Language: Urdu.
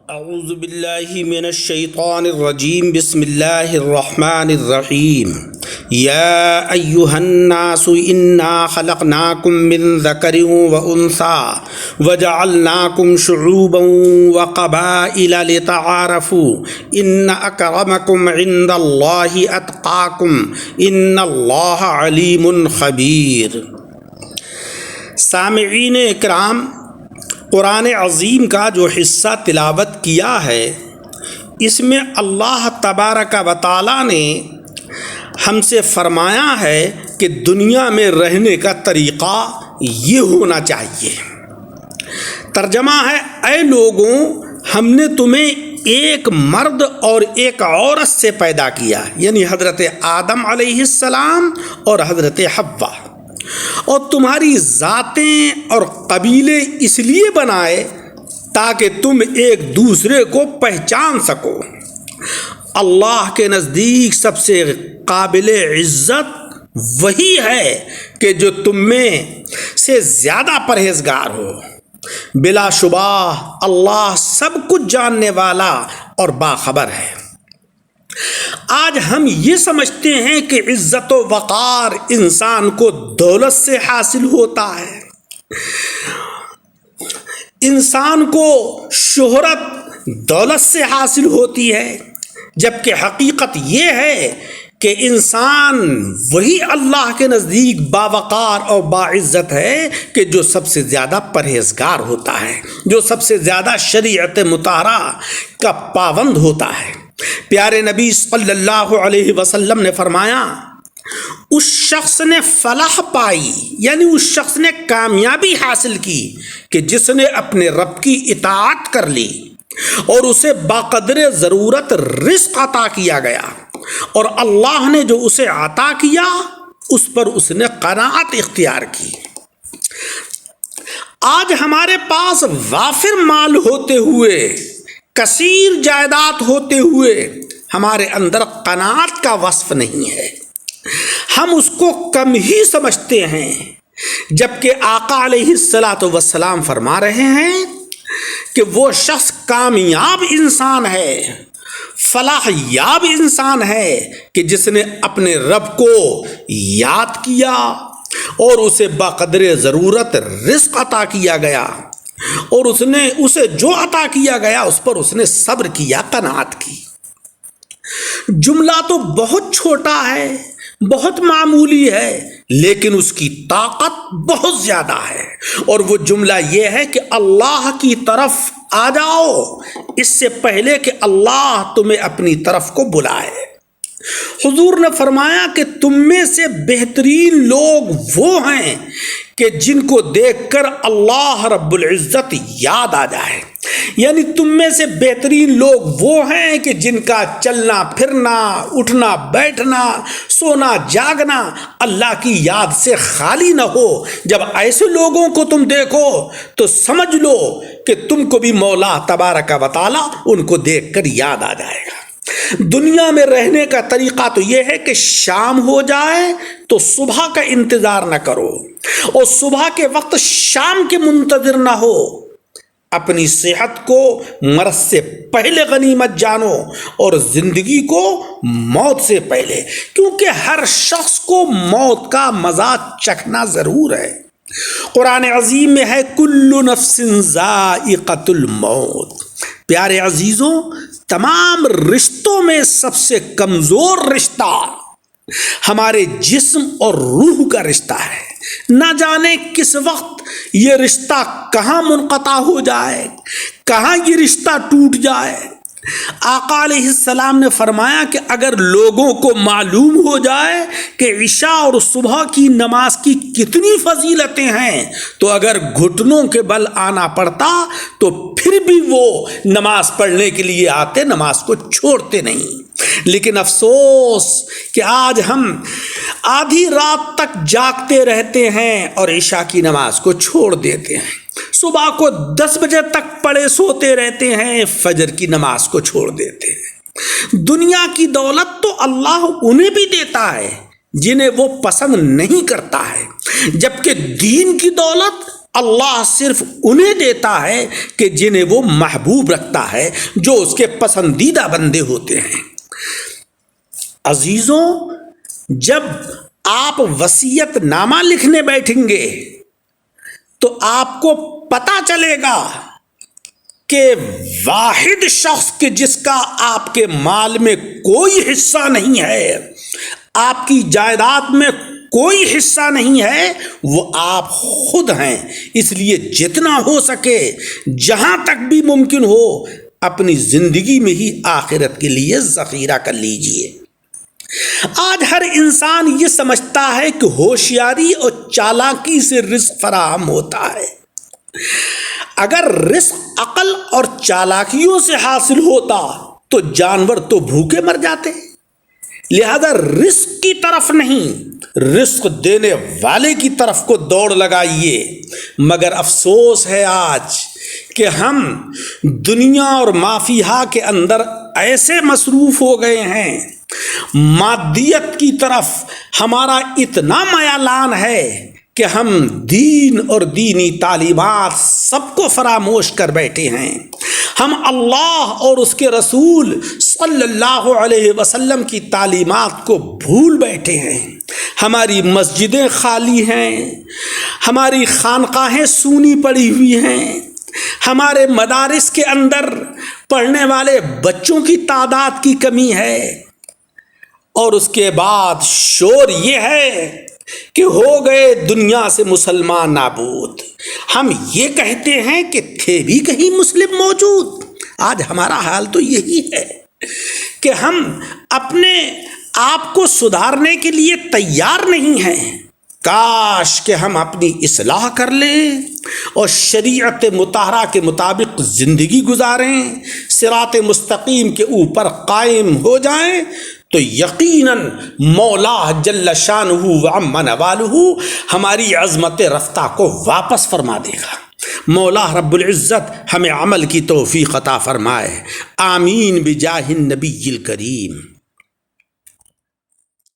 اعوذ باللہ من الشیطان الرجیم بسم اللہ الرحمن الرحیم یا ایہا الناس انا خلقناکم من ذکر وانثی وجعلناکم شعوبا وقبائل لتعارفوا ان اکرمکم عند اللہ اتقاکم ان اللہ علیم خبیر۔ سامعین اکرام، قرآن عظیم کا جو حصہ تلاوت کیا ہے اس میں اللہ تبارک و تعالیٰ نے ہم سے فرمایا ہے کہ دنیا میں رہنے کا طریقہ یہ ہونا چاہیے۔ ترجمہ ہے، اے لوگوں، ہم نے تمہیں ایک مرد اور ایک عورت سے پیدا کیا، یعنی حضرت آدم علیہ السلام اور حضرت حوا، اور تمہاری ذاتیں اور قبیلے اس لیے بنائے تاکہ تم ایک دوسرے کو پہچان سکو۔ اللہ کے نزدیک سب سے قابل عزت وہی ہے کہ جو تم میں سے زیادہ پرہیزگار ہو۔ بلا شبہ اللہ سب کچھ جاننے والا اور باخبر ہے۔ آج ہم یہ سمجھتے ہیں کہ عزت و وقار انسان کو دولت سے حاصل ہوتا ہے، انسان کو شہرت دولت سے حاصل ہوتی ہے، جبکہ حقیقت یہ ہے کہ انسان وہی اللہ کے نزدیک باوقار اور باعزت ہے کہ جو سب سے زیادہ پرہیزگار ہوتا ہے، جو سب سے زیادہ شریعت مطہرہ کا پابند ہوتا ہے۔ پیارے نبی صلی اللہ علیہ وسلم نے فرمایا، اس شخص نے فلاح پائی، یعنی اس شخص نے کامیابی حاصل کی کہ جس نے اپنے رب کی اطاعت کر لی اور اسے باقدر ضرورت رزق عطا کیا گیا، اور اللہ نے جو اسے عطا کیا اس پر اس نے قناعت اختیار کی۔ آج ہمارے پاس وافر مال ہوتے ہوئے، کثیر جائیداد ہوتے ہوئے ہمارے اندر قناعت کا وصف نہیں ہے، ہم اس کو کم ہی سمجھتے ہیں، جبکہ آقا علیہ السلام فرما رہے ہیں کہ وہ شخص کامیاب انسان ہے، فلاح یاب انسان ہے کہ جس نے اپنے رب کو یاد کیا اور اسے باقدر ضرورت رزق عطا کیا گیا، اور اس نے اسے جو عطا کیا گیا اس پر اس نے صبر کیا، قناعت کی۔ جملہ تو بہت چھوٹا ہے، بہت معمولی ہے، لیکن اس کی طاقت بہت زیادہ ہے، اور وہ جملہ یہ ہے کہ اللہ کی طرف آ جاؤ اس سے پہلے کہ اللہ تمہیں اپنی طرف کو بلائے۔ حضور نے فرمایا کہ تم میں سے بہترین لوگ وہ ہیں کہ جن کو دیکھ کر اللہ رب العزت یاد آ جائے، یعنی تم میں سے بہترین لوگ وہ ہیں کہ جن کا چلنا پھرنا، اٹھنا بیٹھنا، سونا جاگنا اللہ کی یاد سے خالی نہ ہو۔ جب ایسے لوگوں کو تم دیکھو تو سمجھ لو کہ تم کو بھی مولا تبارک و تعالی ان کو دیکھ کر یاد آ جائے گا۔ دنیا میں رہنے کا طریقہ تو یہ ہے کہ شام ہو جائے تو صبح کا انتظار نہ کرو، اور صبح کے وقت شام کے منتظر نہ ہو۔ اپنی صحت کو مرض سے پہلے غنیمت جانو اور زندگی کو موت سے پہلے، کیونکہ ہر شخص کو موت کا مزہ چکھنا ضرور ہے۔ قرآن عظیم میں ہے، کل نفس ذائقۃ الموت۔ پیارے عزیزوں، تمام رشتوں میں سب سے کمزور رشتہ ہمارے جسم اور روح کا رشتہ ہے۔ نہ جانے کس وقت یہ رشتہ کہاں منقطع ہو جائے، کہاں یہ رشتہ ٹوٹ جائے۔ آقا علیہ السلام نے فرمایا کہ اگر لوگوں کو معلوم ہو جائے کہ عشاء اور صبح کی نماز کی کتنی فضیلتیں ہیں تو اگر گھٹنوں کے بل آنا پڑتا تو پھر بھی وہ نماز پڑھنے کے لیے آتے، نماز کو چھوڑتے نہیں۔ لیکن افسوس کہ آج ہم آدھی رات تک جاگتے رہتے ہیں اور عشاء کی نماز کو چھوڑ دیتے ہیں، صبح کو 10 بجے تک پڑے سوتے رہتے ہیں، فجر کی نماز کو چھوڑ دیتے ہیں۔ دنیا کی دولت تو اللہ انہیں بھی دیتا ہے جنہیں وہ پسند نہیں کرتا ہے، جبکہ دین کی دولت اللہ صرف انہیں دیتا ہے کہ جنہیں وہ محبوب رکھتا ہے، جو اس کے پسندیدہ بندے ہوتے ہیں۔ عزیزوں، جب آپ وصیت نامہ لکھنے بیٹھیں گے تو آپ کو پتہ چلے گا کہ واحد شخص کے جس کا آپ کے مال میں کوئی حصہ نہیں ہے، آپ کی جائیداد میں کوئی حصہ نہیں ہے، وہ آپ خود ہیں۔ اس لیے جتنا ہو سکے، جہاں تک بھی ممکن ہو، اپنی زندگی میں ہی آخرت کے لیے ذخیرہ کر لیجئے۔ آج ہر انسان یہ سمجھتا ہے کہ ہوشیاری اور چالاکی سے رزق فراہم ہوتا ہے۔ اگر رزق عقل اور چالاکیوں سے حاصل ہوتا تو جانور تو بھوکے مر جاتے۔ لہذا رزق کی طرف نہیں، رزق دینے والے کی طرف کو دوڑ لگائیے۔ مگر افسوس ہے آج کہ ہم دنیا اور مافیہا کے اندر ایسے مصروف ہو گئے ہیں، مادیت کی طرف ہمارا اتنا میلان ہے کہ ہم دین اور دینی تعلیمات سب کو فراموش کر بیٹھے ہیں۔ ہم اللہ اور اس کے رسول صلی اللہ علیہ وسلم کی تعلیمات کو بھول بیٹھے ہیں۔ ہماری مسجدیں خالی ہیں، ہماری خانقاہیں سونی پڑی ہوئی ہیں، ہمارے مدارس کے اندر پڑھنے والے بچوں کی تعداد کی کمی ہے، اور اس کے بعد شور یہ ہے کہ ہو گئے دنیا سے مسلمان نابود۔ ہم یہ کہتے ہیں کہ تھے بھی کہیں مسلم موجود۔ آج ہمارا حال تو یہی ہے کہ ہم اپنے آپ کو سدھارنے کے لیے تیار نہیں ہیں۔ کاش کہ ہم اپنی اصلاح کر لیں اور شریعت مطہرہ کے مطابق زندگی گزاریں، صراط مستقیم کے اوپر قائم ہو جائیں، تو یقیناً مولا جل شانہ وعم نوالہ ہماری عظمت رفتہ کو واپس فرما دے گا۔ مولا رب العزت ہمیں عمل کی توفیق عطا فرمائے۔ آمین بجاہ النبی الکریم۔